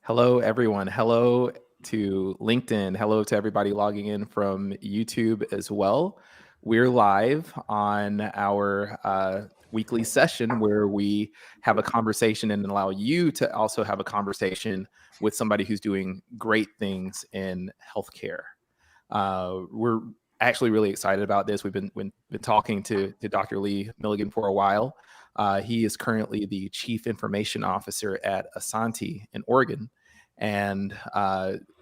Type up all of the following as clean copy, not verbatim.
Hello, everyone. Hello to LinkedIn. Hello to everybody logging in from YouTube as well. We're live on our weekly session where we have a conversation and allow you to also have a conversation with somebody who's doing great things in healthcare. We're actually really excited about this. We've been talking to Dr. Lee Milligan for a while. He is currently the Chief Information Officer at Asante in Oregon, and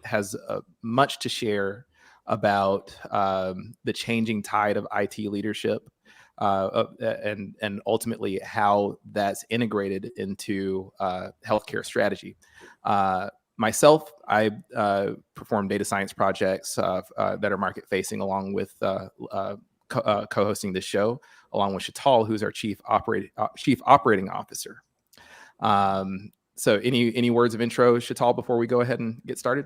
has much to share about the changing tide of IT leadership, and ultimately how that's integrated into healthcare strategy. Myself, I perform data science projects that are market facing, along with co-hosting this show, along with Sheetal, who's our chief operating officer. So any words of intro, Sheetal, before we go ahead and get started?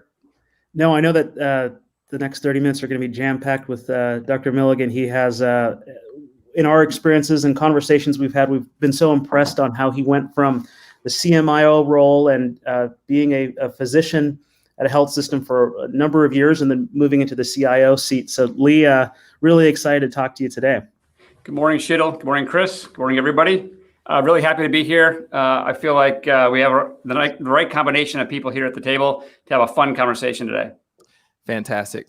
No, I know that the next 30 minutes are going to be jam-packed with Dr. Milligan. He has, in our experiences and conversations we've had, we've been so impressed on how he went from the CMIO role and being a physician at a health system for a number of years and then moving into the CIO seat. So Lee, really excited to talk to you today. Good morning, Sheetal. Good morning, Chris. Good morning, everybody. Really happy to be here. I feel like we have the right combination of people here at the table to have a fun conversation today. Fantastic.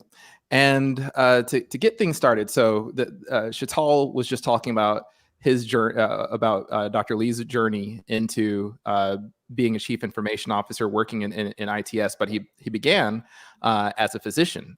And to get things started, so Sheetal was just talking about his journey, about Dr. Lee's journey into being a chief information officer working in ITS, but he began as a physician.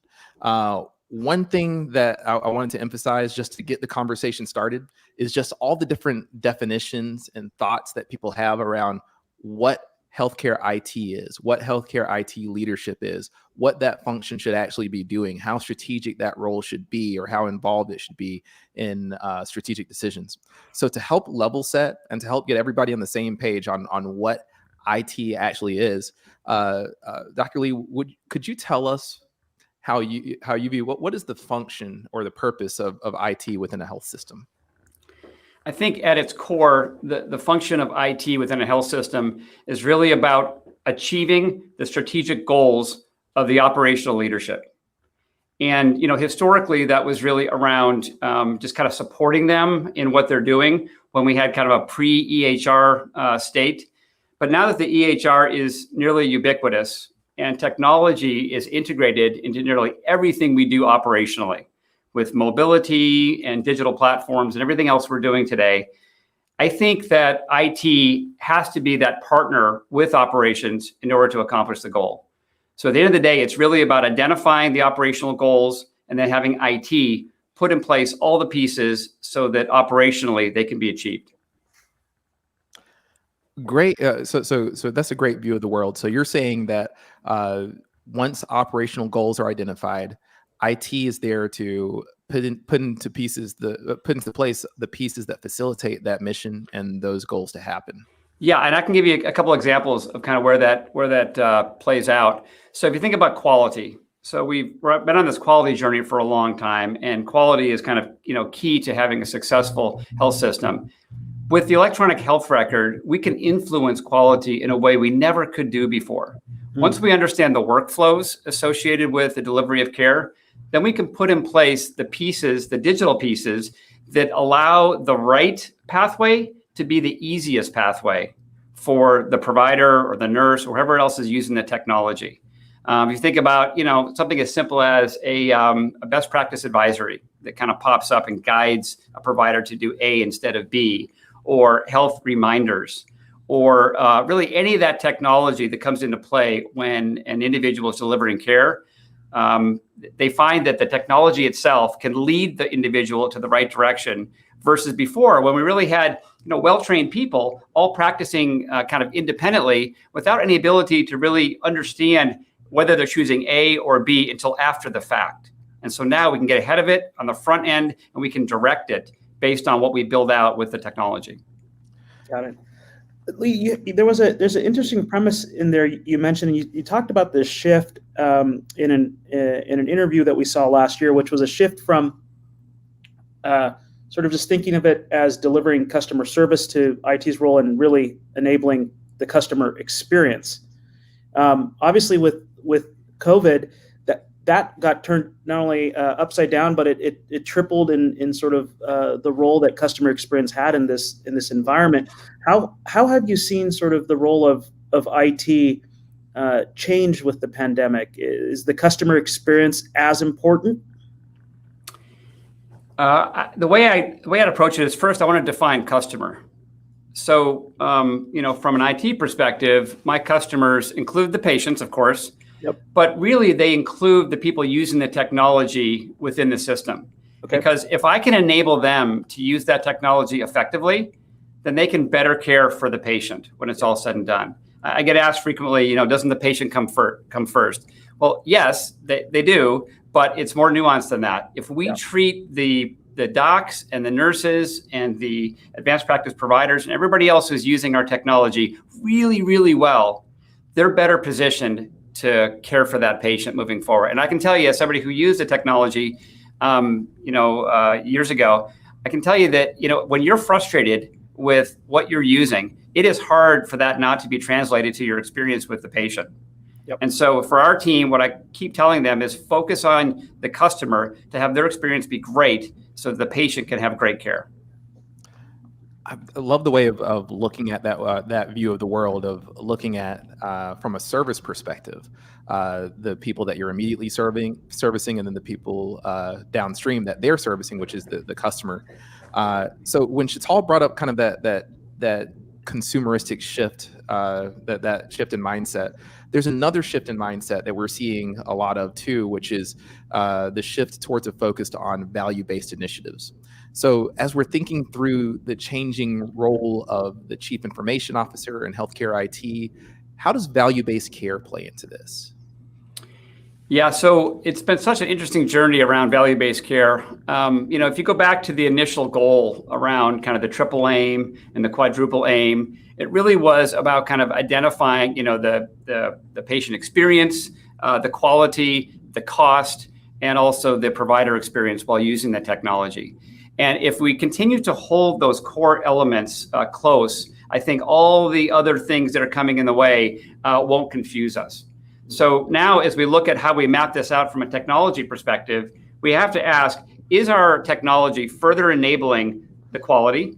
One thing that I wanted to emphasize, just to get the conversation started, is just all the different definitions and thoughts that people have around what healthcare IT is, what healthcare IT leadership is, what that function should actually be doing, how strategic that role should be, or how involved it should be in strategic decisions. So to help level set and to help get everybody on the same page on what IT actually is, Dr. Lee, could you tell us how you view what is the function or the purpose of IT within a health system? I think at its core, the function of IT within a health system is really about achieving the strategic goals of the operational leadership. And historically, that was really around just kind of supporting them in what they're doing when we had kind of a pre-EHR state. But now that the EHR is nearly ubiquitous and technology is integrated into nearly everything we do operationally, with mobility and digital platforms and everything else we're doing today, I think that IT has to be that partner with operations in order to accomplish the goal. So at the end of the day, it's really about identifying the operational goals and then having IT put in place all the pieces so that operationally they can be achieved. Great. So that's a great view of the world. So you're saying that once operational goals are identified, IT is there to put into place the pieces that facilitate that mission and those goals to happen. Yeah, and I can give you a couple examples of kind of where that plays out. So if you think about quality, so we've been on this quality journey for a long time, and quality is kind of key to having a successful health system. With the electronic health record, we can influence quality in a way we never could do before. Once we understand the workflows associated with the delivery of care, then we can put in place the pieces, the digital pieces, that allow the right pathway to be the easiest pathway for the provider or the nurse or whoever else is using the technology. If you think about something as simple as a best practice advisory that kind of pops up and guides a provider to do A instead of B, or health reminders, or really any of that technology that comes into play when an individual is delivering care, they find that the technology itself can lead the individual to the right direction versus before when we really had well-trained people all practicing kind of independently without any ability to really understand whether they're choosing A or B until after the fact. And so now we can get ahead of it on the front end and we can direct it based on what we build out with the technology. Got it. Lee, there's an interesting premise in there you mentioned. You talked about this shift in an interview that we saw last year, which was a shift from sort of just thinking of it as delivering customer service to IT's role and really enabling the customer experience. Obviously, with COVID, that got turned not only upside down, but it tripled in sort of the role that customer experience had in this environment. How have you seen sort of the role of IT change with the pandemic? Is the customer experience as important? The way I'd approach it is, first I want to define customer. So, from an IT perspective, my customers include the patients, of course, Yep. but really they include the people using the technology within the system. Okay. Because if I can enable them to use that technology effectively, then they can better care for the patient when it's all said and done. I get asked frequently, doesn't the patient come first? Well, yes, they do, but it's more nuanced than that. If we treat the docs and the nurses and the advanced practice providers and everybody else who's using our technology really, really well, they're better positioned to care for that patient moving forward. And I can tell you, as somebody who used the technology, years ago, I can tell you that, when you're frustrated with what you're using, it is hard for that not to be translated to your experience with the patient. Yep. And so for our team, what I keep telling them is focus on the customer to have their experience be great so the patient can have great care. I love the way of looking at that view of the world, of looking at from a service perspective, the people that you're immediately servicing, and then the people downstream that they're servicing, which is the customer. So when Chital brought up kind of that consumeristic shift, that shift in mindset, there's another shift in mindset that we're seeing a lot of too, which is the shift towards a focus on value-based initiatives. So as we're thinking through the changing role of the chief information officer in healthcare IT, how does value-based care play into this? Yeah, so it's been such an interesting journey around value-based care. If you go back to the initial goal around kind of the triple aim and the quadruple aim, it really was about kind of identifying, the patient experience, the quality, the cost, and also the provider experience while using the technology. And if we continue to hold those core elements close, I think all the other things that are coming in the way won't confuse us. So now as we look at how we map this out from a technology perspective, we have to ask, is our technology further enabling the quality?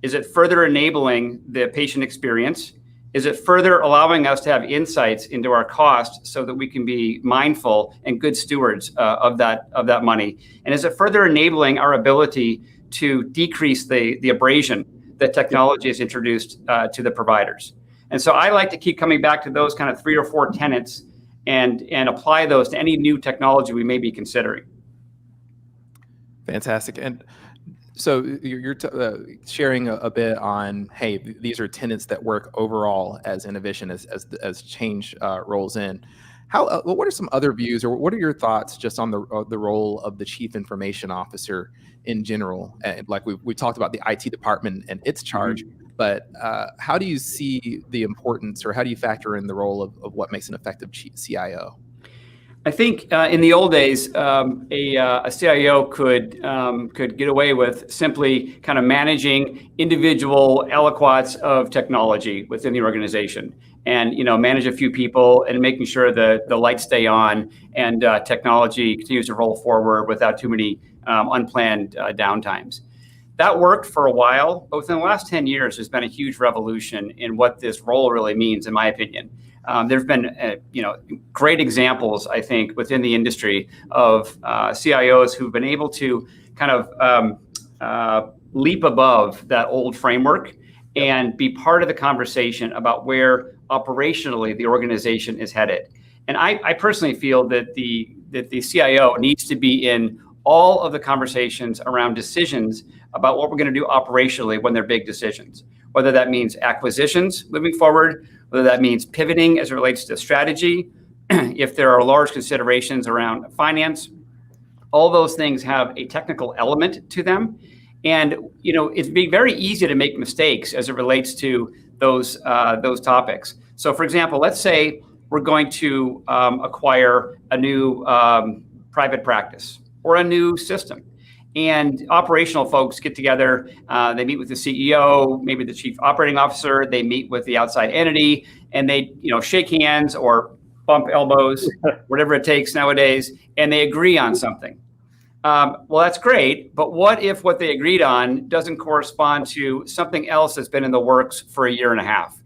Is it further enabling the patient experience? Is it further allowing us to have insights into our cost so that we can be mindful and good stewards of that money? And is it further enabling our ability to decrease the abrasion that technology has introduced to the providers? And so I like to keep coming back to those kind of 3 or 4 tenets and apply those to any new technology we may be considering. Fantastic. And so you're sharing a bit on, hey, these are tenets that work overall as innovation, as change rolls in. What are some other views, or what are your thoughts just on the role of the chief information officer in general? And like we talked about the IT department and its charge, but how do you see the importance, or how do you factor in the role of what makes an effective CIO? I think in the old days, a CIO could get away with simply kind of managing individual aliquots of technology within the organization, and manage a few people and making sure the lights stay on and technology continues to roll forward without too many unplanned downtimes. That worked for a while, but within the last 10 years, there's been a huge revolution in what this role really means, in my opinion. There's been, great examples, I think, within the industry of CIOs who've been able to kind of leap above that old framework and be part of the conversation about where operationally the organization is headed. And I personally feel that the CIO needs to be in all of the conversations around decisions about what we're going to do operationally when they're big decisions, whether that means acquisitions moving forward, whether that means pivoting as it relates to strategy, if there are large considerations around finance. All those things have a technical element to them. And it's being very easy to make mistakes as it relates to those topics. So for example, let's say we're going to acquire a new private practice or a new system. And operational folks get together, they meet with the CEO, maybe the chief operating officer, they meet with the outside entity, and they shake hands or bump elbows, whatever it takes nowadays, and they agree on something. Well, that's great, but what if what they agreed on doesn't correspond to something else that's been in the works for a year and a half?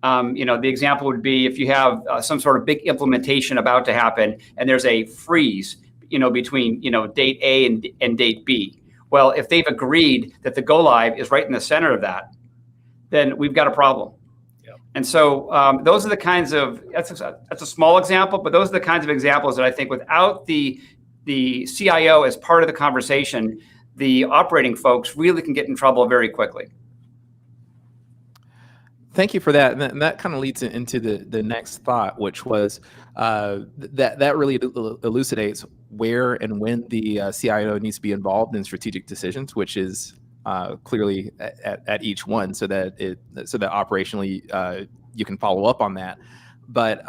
The example would be if you have some sort of big implementation about to happen and there's a freeze, between, date A and date B. Well, if they've agreed that the go live is right in the center of that, then we've got a problem. Yep. And so those are the kinds of, that's a small example, but those are the kinds of examples that I think without the CIO as part of the conversation, the operating folks really can get in trouble very quickly. Thank you for that. And that kind of leads into the next thought, which was that really elucidates where and when the CIO needs to be involved in strategic decisions, which is clearly at each one, so that operationally you can follow up on that. But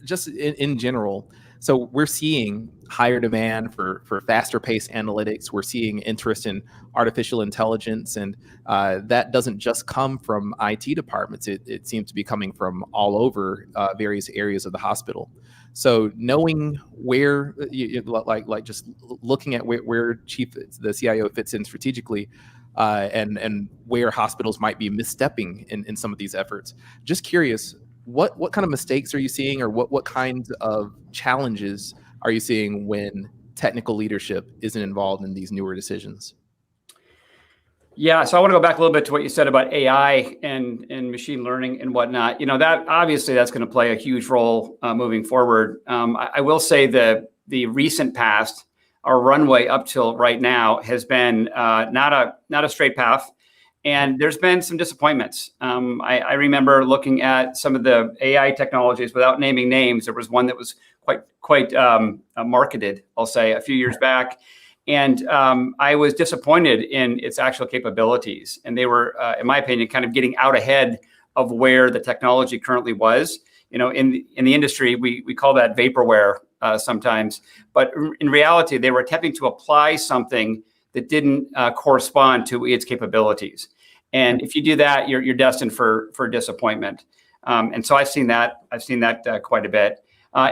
just in general, so we're seeing higher demand for faster paced analytics. We're seeing interest in artificial intelligence, and that doesn't just come from IT departments. It seems to be coming from all over various areas of the hospital. So knowing where, like just looking at where the CIO fits in strategically, and where hospitals might be misstepping in some of these efforts. Just curious, what kind of mistakes are you seeing, or what kinds of challenges are you seeing when technical leadership isn't involved in these newer decisions? Yeah, so I want to go back a little bit to what you said about AI and machine learning and whatnot. That obviously that's going to play a huge role moving forward. I will say the recent past, our runway up till right now has been not a straight path. And there's been some disappointments. I remember looking at some of the AI technologies without naming names. There was one that was quite marketed, I'll say, a few years back. And I was disappointed in its actual capabilities. And they were, in my opinion, kind of getting out ahead of where the technology currently was. In the industry, we call that vaporware sometimes. But in reality, they were attempting to apply something that didn't correspond to its capabilities. And if you do that, you're destined for disappointment. And so I've seen that quite a bit.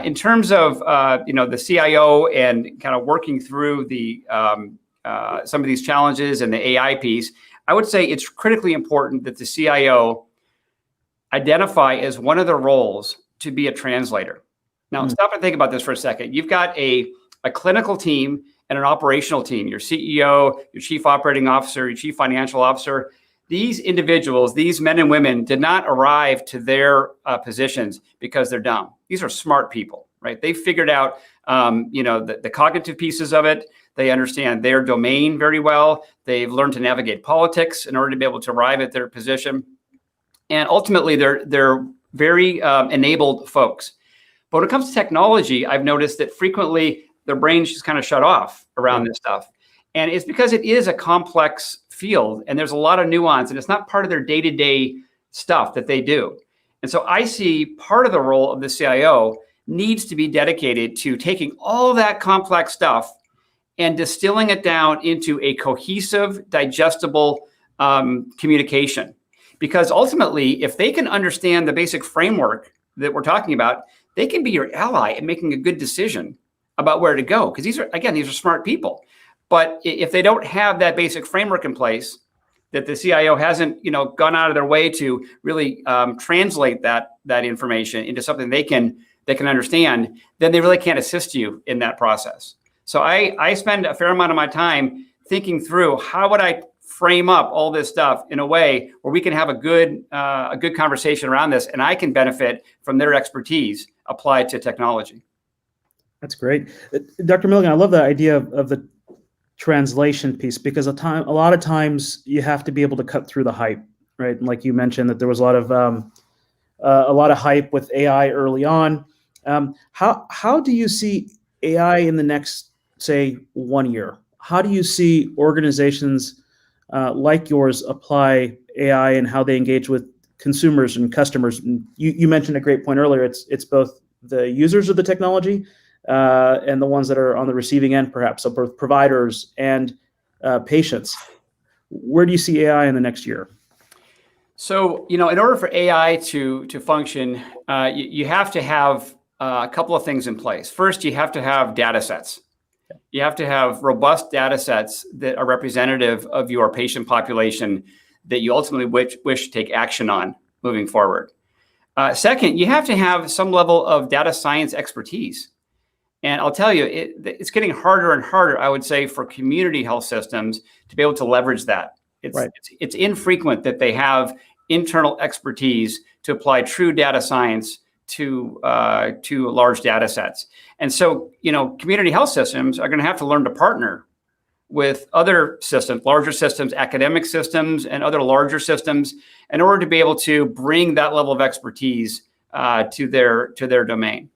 In terms of the CIO and kind of working through some of these challenges and the AI piece, I would say it's critically important that the CIO identify as one of the roles to be a translator. Now, stop and think about this for a second. You've got a clinical team and an operational team, your CEO, your chief operating officer, your chief financial officer. These individuals, these men and women, did not arrive to their positions because they're dumb. These are smart people, right? They figured out, the cognitive pieces of it. They understand their domain very well. They've learned to navigate politics in order to be able to arrive at their position. And ultimately, they're very enabled folks. But when it comes to technology, I've noticed that frequently their brains just kind of shut off around this stuff. And it's because it is a complex field and there's a lot of nuance and it's not part of their day-to-day stuff that they do. And so I see part of the role of the CIO needs to be dedicated to taking all that complex stuff and distilling it down into a cohesive, digestible communication. Because ultimately, if they can understand the basic framework that we're talking about, they can be your ally in making a good decision about where to go. Because these are smart people. But if they don't have that basic framework in place, that the CIO hasn't, gone out of their way to really translate that information into something they can understand, then they really can't assist you in that process. So I spend a fair amount of my time thinking through how would I frame up all this stuff in a way where we can have a good conversation around this, and I can benefit from their expertise applied to technology. That's great, Dr. Milligan. I love the idea of the translation piece, because a lot of times you have to be able to cut through the hype, right? And like you mentioned, that there was a lot of hype with AI early on. How do you see AI in the next, say, 1 year? How do you see organizations like yours apply AI and how they engage with consumers and customers? And you mentioned a great point earlier. It's both the users of the technology and the ones that are on the receiving end, perhaps, so both providers and patients. Where do you see AI in the next year? So, in order for AI to function, you have to have a couple of things in place. First, you have to have data sets. You have to have robust data sets that are representative of your patient population that you ultimately wish to take action on moving forward. Second, you have to have some level of data science expertise. And I'll tell you, it's getting harder and harder, I would say, for community health systems to be able to leverage that. It's infrequent that they have internal expertise to apply true data science to large data sets. And so, community health systems are going to have to learn to partner with other systems, larger systems, academic systems, and other larger systems in order to be able to bring that level of expertise to their domain.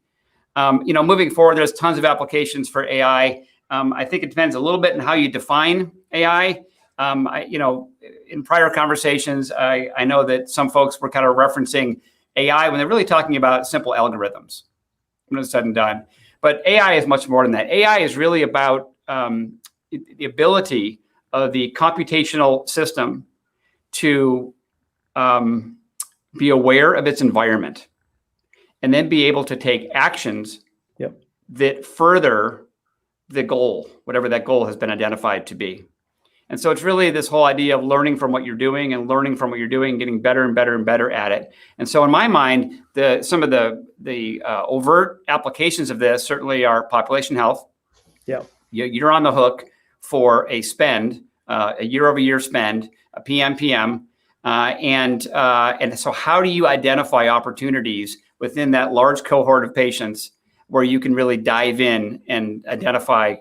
Moving forward, there's tons of applications for AI. I think it depends a little bit on how you define AI. In prior conversations, I know that some folks were kind of referencing AI when they're really talking about simple algorithms when it's said and done. But AI is much more than that. AI is really about the ability of the computational system to be aware of its environment and then be able to take actions that further the goal, whatever that goal has been identified to be. And so it's really this whole idea of learning from what you're doing and learning from what you're doing, getting better and better and better at it. And so in my mind, some of the overt applications of this certainly are population health. Yeah, you're on the hook for a spend, a year-over-year spend, a PMPM, and so how do you identify opportunities within that large cohort of patients where you can really dive in and identify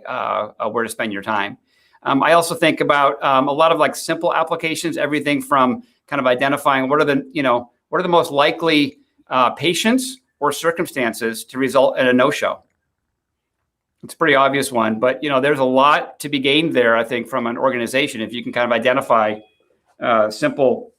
where to spend your time? I also think about a lot of like simple applications, everything from kind of identifying what are the most likely patients or circumstances to result in a no-show. It's a pretty obvious one, but there's a lot to be gained there, I think, from an organization if you can kind of identify simple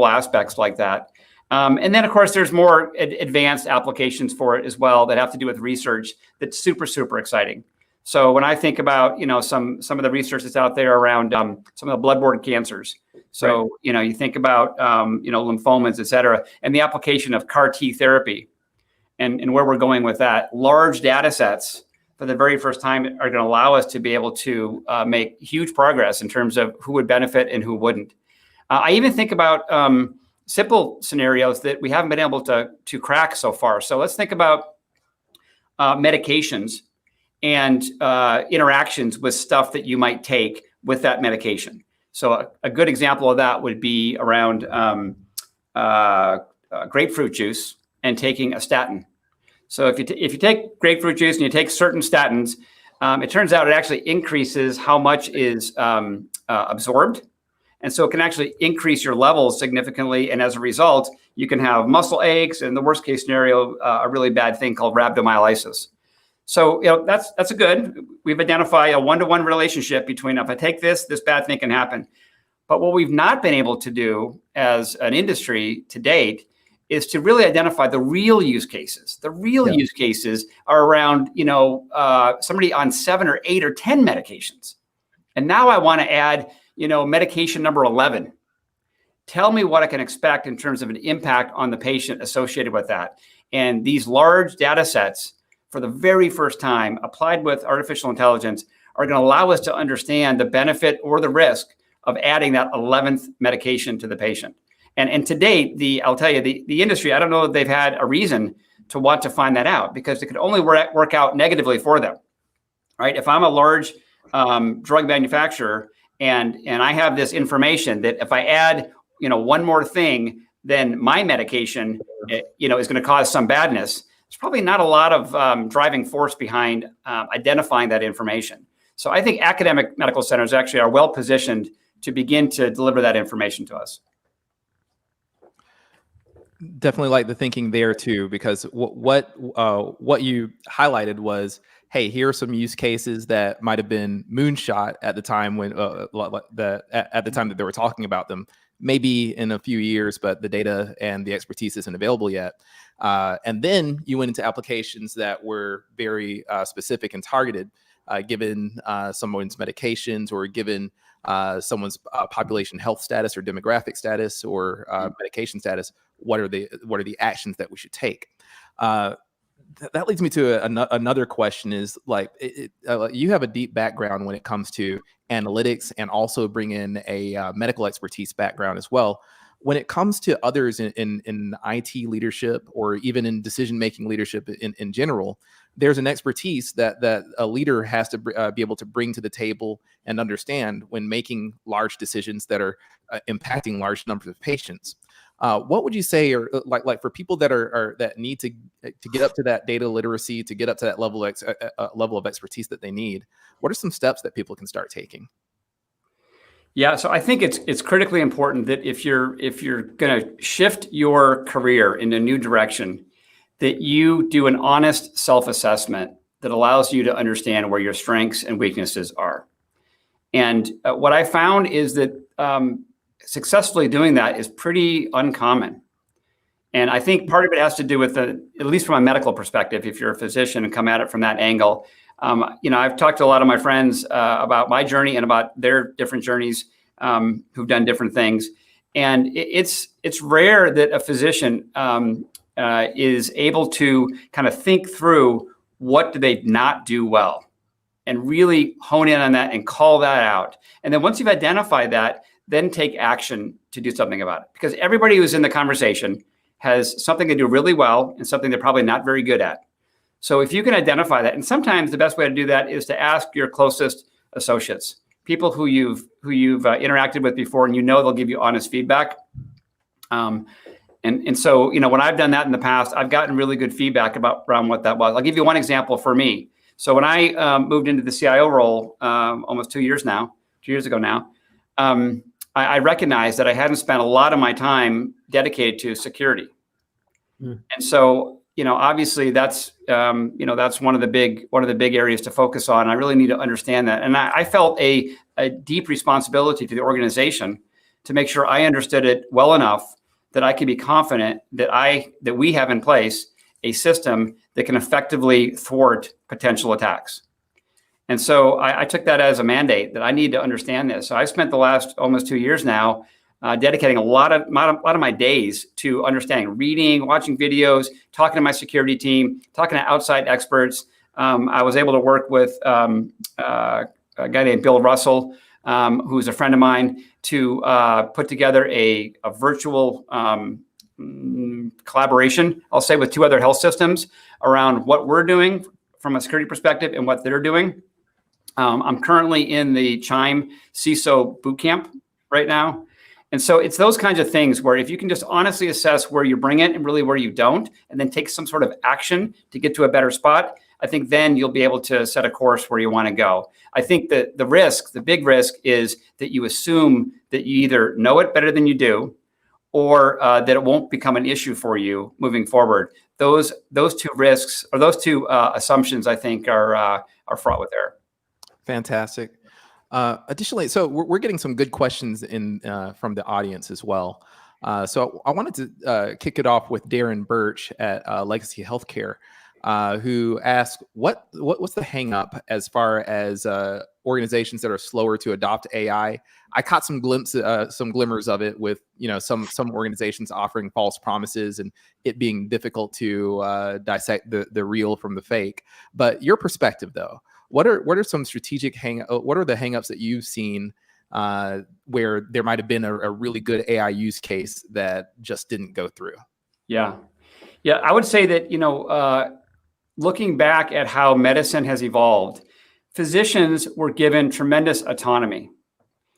aspects like that. And then, of course, there's more advanced applications for it as well that have to do with research that's super, super exciting. So when I think about, some of the research that's out there around some of the bloodborne cancers. So, you think about, lymphomas, et cetera, and the application of CAR T therapy and where we're going with that. Large data sets for the very first time are going to allow us to be able to make huge progress in terms of who would benefit and who wouldn't. I even think about simple scenarios that we haven't been able to crack so far. So let's think about medications and interactions with stuff that you might take with that medication. So a good example of that would be around grapefruit juice and taking a statin. So if you take grapefruit juice and you take certain statins, it turns out it actually increases how much is absorbed. And so it can actually increase your levels significantly. And as a result, you can have muscle aches and the worst case scenario, a really bad thing called rhabdomyolysis. So, that's a good. We've identified a one-to-one relationship between if I take this bad thing can happen. But what we've not been able to do as an industry to date is to really identify the real use cases. The real use cases are around, somebody on 7 or 8 or 10 medications. And now I want to add, medication number 11. Tell me what I can expect in terms of an impact on the patient associated with that. And these large data sets, for the very first time, applied with artificial intelligence, are going to allow us to understand the benefit or the risk of adding that 11th medication to the patient. And to date, I'll tell you, the industry, I don't know if they've had a reason to want to find that out because it could only work out negatively for them, right? If I'm a large drug manufacturer and I have this information that if I add, one more thing, then my medication, is going to cause some badness. There's probably not a lot of driving force behind identifying that information. So I think academic medical centers actually are well positioned to begin to deliver that information to us. Definitely like the thinking there too, because what you highlighted was, hey, here are some use cases that might have been moonshot at the time when at the time that they were talking about them. Maybe in a few years, but the data and the expertise isn't available yet. And then you went into applications that were very specific and targeted, given someone's medications or given someone's population health status or demographic status or medication status, what are the actions that we should take? That leads me to another question is like, you have a deep background when it comes to analytics and also bring in a medical expertise background as well. When it comes to others in IT leadership or even in decision-making leadership in general, there's an expertise that a leader has to be able to bring to the table and understand when making large decisions that are impacting large numbers of patients. What would you say, or like for people that need to get up to that data literacy, to get up to that level of expertise that they need? What are some steps that people can start taking? Yeah, so I think it's critically important that if you're going to shift your career in a new direction, that you do an honest self-assessment that allows you to understand where your strengths and weaknesses are. And what I found is that successfully doing that is pretty uncommon. And I think part of it has to do with at least from a medical perspective, if you're a physician and come at it from that angle. I've talked to a lot of my friends about my journey and about their different journeys who've done different things. And it's rare that a physician is able to kind of think through what do they not do well and really hone in on that and call that out. And then once you've identified that, then take action to do something about it. Because everybody who's in the conversation has something they do really well and something they're probably not very good at. So if you can identify that, and sometimes the best way to do that is to ask your closest associates, people who you've interacted with before, and they'll give you honest feedback. And so when I've done that in the past, I've gotten really good feedback around what that was. I'll give you one example for me. So when I moved into the CIO role almost 2 years ago now, I recognized that I hadn't spent a lot of my time dedicated to security. And so, obviously that's one of the big areas to focus on. I really need to understand that. And I felt a deep responsibility to the organization to make sure I understood it well enough that I could be confident that we have in place a system that can effectively thwart potential attacks. And so I took that as a mandate that I need to understand this. So I've spent the last almost 2 years now dedicating a lot of my days to understanding, reading, watching videos, talking to my security team, talking to outside experts. I was able to work with a guy named Bill Russell, who's a friend of mine, to put together a virtual collaboration, I'll say, with 2 other health systems around what we're doing from a security perspective and what they're doing. I'm currently in the Chime CISO bootcamp right now. And so it's those kinds of things where if you can just honestly assess where you bring it and really where you don't, and then take some sort of action to get to a better spot, I think then you'll be able to set a course where you want to go. I think that the big risk is that you assume that you either know it better than you do, or that it won't become an issue for you moving forward. Those 2 risks, or those 2 assumptions, I think are fraught with error. Fantastic. Additionally, so we're getting some good questions in from the audience as well. So I wanted to kick it off with Darren Birch at Legacy Healthcare, who asked, what's the hang up as far as organizations that are slower to adopt AI? I caught some glimmers of it with some organizations offering false promises and it being difficult to dissect the real from the fake. But your perspective, though, what are some strategic what are the hangups that you've seen where there might have been a really good AI use case that just didn't go through? Yeah, I would say that looking back at how medicine has evolved, physicians were given tremendous autonomy.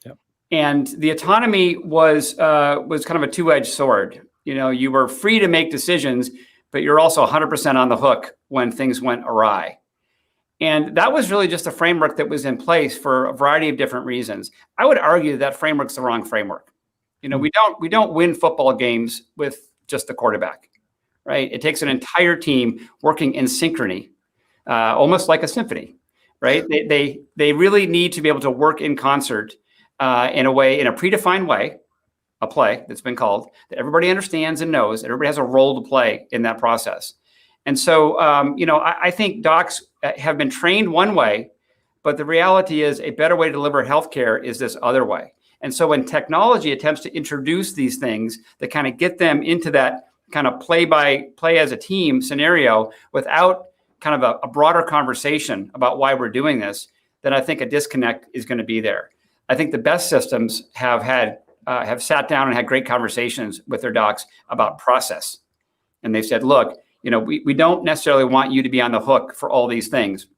Yep. And the autonomy was kind of a two-edged sword. You were free to make decisions, but you're also 100% on the hook when things went awry. And that was really just a framework that was in place for a variety of different reasons. I would argue that framework's the wrong framework. We don't win football games with just the quarterback, right? It takes an entire team working in synchrony, almost like a symphony, right? They really need to be able to work in concert in a predefined way, a play that's been called, that everybody understands and knows, that everybody has a role to play in that process. And so, I think docs have been trained one way But the reality is a better way to deliver healthcare is this other way. And so when technology attempts to introduce these things that kind of get them into that kind of play as a team scenario without kind of a broader conversation about why we're doing this, then I think a disconnect is going to be there. I think the best systems have sat down and had great conversations with their docs about process. And they've said, look, we don't necessarily want you to be on the hook for all these things.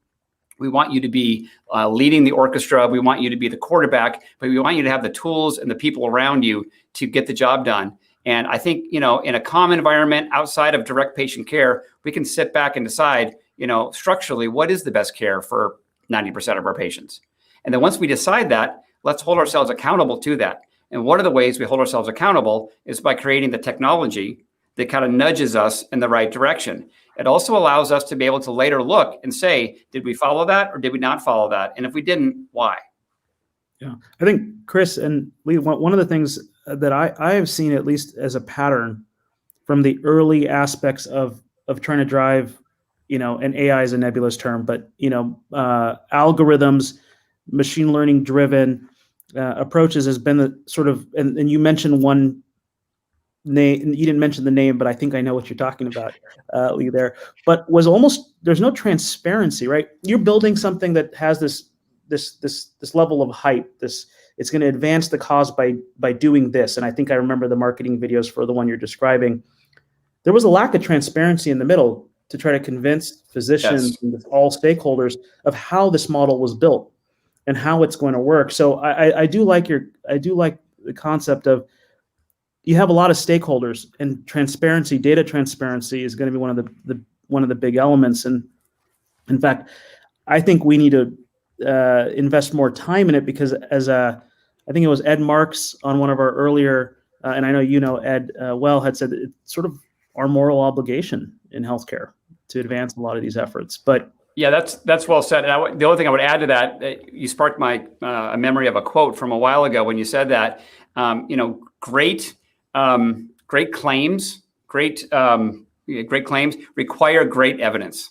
We want you to be leading the orchestra. We want you to be the quarterback, but we want you to have the tools and the people around you to get the job done. And I think, in a common environment outside of direct patient care, we can sit back and decide, structurally, what is the best care for 90% of our patients? And then once we decide that, let's hold ourselves accountable to that. And one of the ways we hold ourselves accountable is by creating the technology that kind of nudges us in the right direction. It also allows us to be able to later look and say, did we follow that or did we not follow that? And if we didn't, why? Yeah, I think Chris and Lee, one of the things that I have seen, at least as a pattern from the early aspects of trying to drive, and AI is a nebulous term, but, algorithms, machine learning driven approaches has been the sort of, and you mentioned one name, you didn't mention the name, but I think I know what you're talking about, Lee, there, but was almost, there's no transparency, right? You're building something that has this level of hype, it's going to advance the cause by doing this. And I think I remember the marketing videos for the one you're describing. There was a lack of transparency in the middle to try to convince physicians and all stakeholders of how this model was built and how it's going to work. So I do like the concept of, you have a lot of stakeholders, and transparency, data transparency is going to be one of the big elements. And in fact, I think we need to invest more time in it, because as I think it was Ed Marks on one of our earlier, and I know Ed well, had said it's sort of our moral obligation in healthcare to advance a lot of these efforts. But yeah, that's well said. And the only thing I would add to that, you sparked my a memory of a quote from a while ago when you said that. Great claims require great evidence.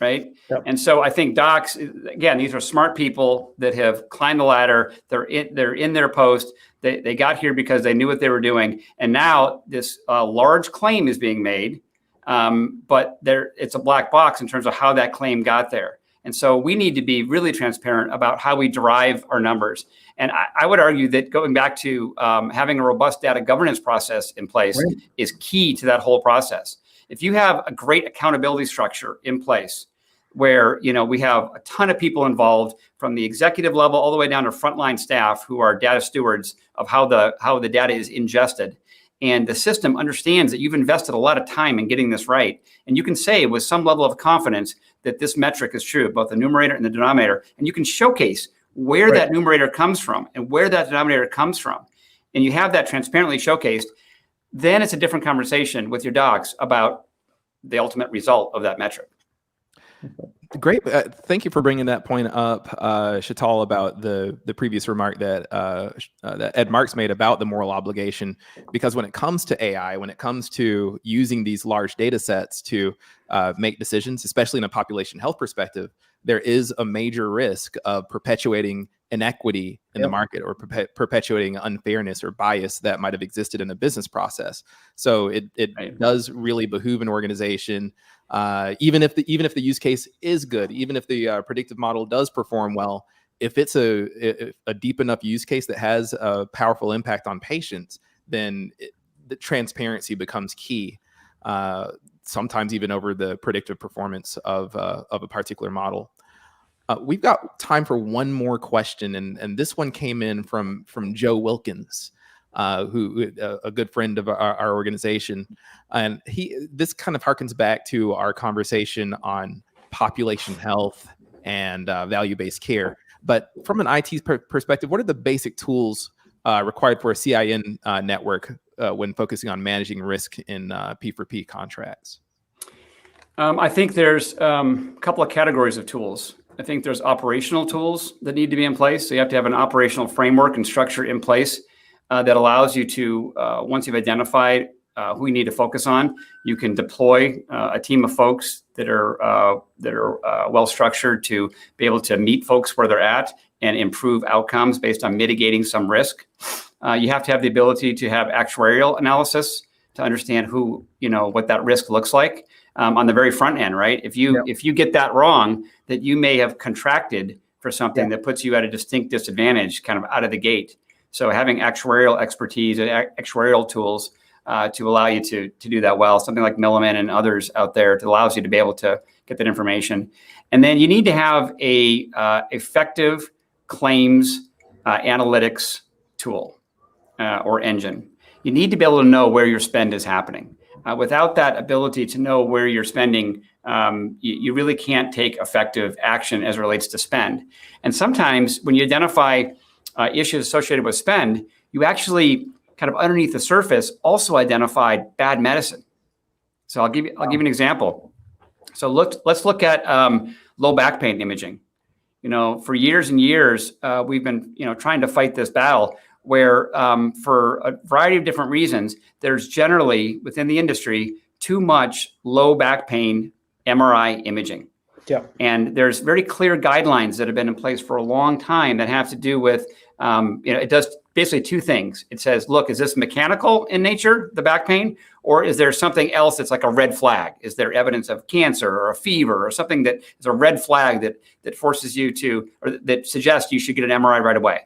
Right. Yep. And so I think docs, again, these are smart people that have climbed the ladder. They're in their post. They got here because they knew what they were doing. And now this large claim is being made, but it's a black box in terms of how that claim got there. And so we need to be really transparent about how we derive our numbers. And I would argue that going back to having a robust data governance process in place is key to that whole process. If you have a great accountability structure in place where, we have a ton of people involved from the executive level all the way down to frontline staff who are data stewards of how the data is ingested, and the system understands that you've invested a lot of time in getting this right, and you can say with some level of confidence that this metric is true, both the numerator and the denominator, and you can showcase where that numerator comes from and where that denominator comes from, and you have that transparently showcased, then it's a different conversation with your docs about the ultimate result of that metric. Great. Thank you for bringing that point up, Sheetal, about the previous remark that Ed Marks made about the moral obligation. Because when it comes to AI, when it comes to using these large data sets to make decisions, especially in a population health perspective, there is a major risk of perpetuating inequity in the market, or perpetuating unfairness or bias that might have existed in a business process. So it does really behoove an organization, even if the use case is good, even if the predictive model does perform well, if it's a deep enough use case that has a powerful impact on patients, then the transparency becomes key. Sometimes even over the predictive performance of a particular model. We've got time for one more question, and this one came in from Joe Wilkins, who a good friend of our organization, and this kind of harkens back to our conversation on population health and value-based care. But from an IT perspective, what are the basic tools required for a CIN network when focusing on managing risk in P4P contracts? I think there's a couple of categories of tools. I think there's operational tools that need to be in place. So you have to have an operational framework and structure in place that allows you to, once you've identified who you need to focus on. You can deploy a team of folks that are well structured to be able to meet folks where they're at and improve outcomes based on mitigating some risk. You have to have the ability to have actuarial analysis to understand what that risk looks like on the very front end, right? If you get that wrong, that you may have contracted for something that puts you at a distinct disadvantage kind of out of the gate. So having actuarial expertise and actuarial tools to allow you to do that well, something like Milligan and others out there, that allows you to be able to get that information. And then you need to have a effective claims analytics tool or engine. You need to be able to know where your spend is happening. Without that ability to know where you're spending, you really can't take effective action as it relates to spend. And sometimes when you identify issues associated with spend, you actually kind of underneath the surface also identified bad medicine. So I'll give you an example. So let's look at low back pain imaging. For years and years, we've been trying to fight this battle where for a variety of different reasons, there's generally within the industry too much low back pain MRI imaging. Yeah. And there's very clear guidelines that have been in place for a long time that have to do with, it does basically two things. It says, look, is this mechanical in nature, the back pain, or is there something else that's like a red flag? Is there evidence of cancer or a fever or something that is a red flag that forces you to, or that suggests you should get an MRI right away?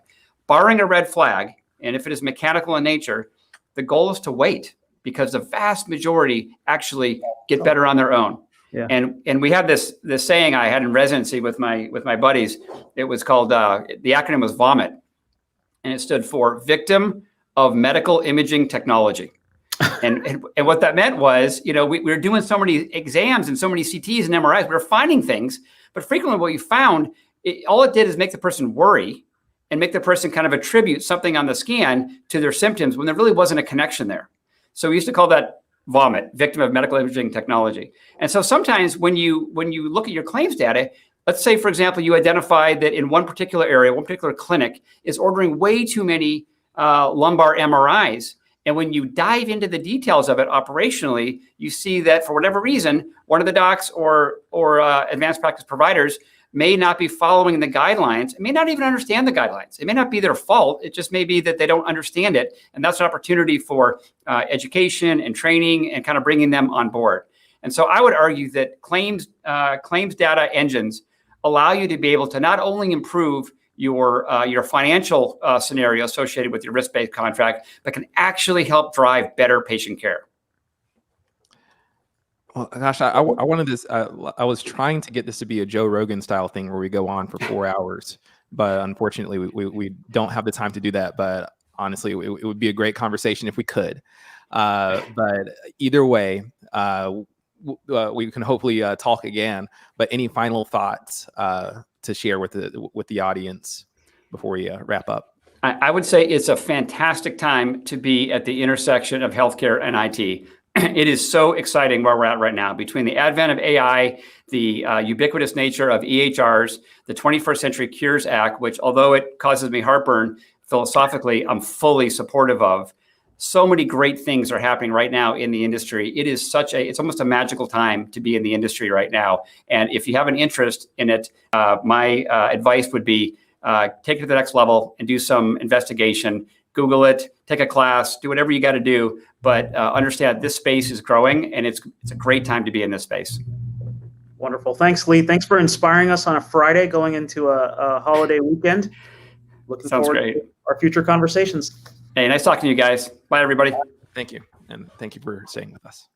Barring a red flag, and if it is mechanical in nature, the goal is to wait, because the vast majority actually get better on their own. Yeah. And we had this saying I had in residency with my buddies. It was called the acronym was VOMIT, and it stood for Victim of Medical Imaging Technology. and what that meant was, we were doing so many exams and so many CTs and MRIs. We were finding things, but frequently what you found, all it did is make the person worry and make the person kind of attribute something on the scan to their symptoms when there really wasn't a connection there. So we used to call that VOMIT, Victim of Medical Imaging Technology. And so sometimes when you look at your claims data, let's say, for example, you identify that in one particular area, one particular clinic is ordering way too many lumbar MRIs. And when you dive into the details of it operationally, you see that for whatever reason, one of the docs or advanced practice providers may not be following the guidelines. It may not even understand the guidelines. It may not be their fault. It just may be that they don't understand it. And that's an opportunity for education and training and kind of bringing them on board. And so I would argue that claims data engines allow you to be able to not only improve your financial scenario associated with your risk-based contract, but can actually help drive better patient care. Well, gosh, I wanted this. I was trying to get this to be a Joe Rogan style thing where we go on for 4 hours, but unfortunately, we don't have the time to do that. But honestly, it would be a great conversation if we could. But either way, we can hopefully talk again. But any final thoughts to share with the audience before we wrap up? I would say it's a fantastic time to be at the intersection of healthcare and IT. It is so exciting where we're at right now, between the advent of AI, the ubiquitous nature of EHRs, the 21st Century Cures Act, which, although it causes me heartburn philosophically, I'm fully supportive of. So many great things are happening right now in the industry. It's almost a magical time to be in the industry right now. And if you have an interest in it, my advice would be take it to the next level and do some investigation. Google it, take a class, do whatever you got to do, but understand this space is growing, and it's a great time to be in this space. Wonderful. Thanks, Lee. Thanks for inspiring us on a Friday going into a holiday weekend. Looking Sounds forward great. to our future conversations. Hey, nice talking to you guys. Bye, everybody. Thank you. And thank you for staying with us.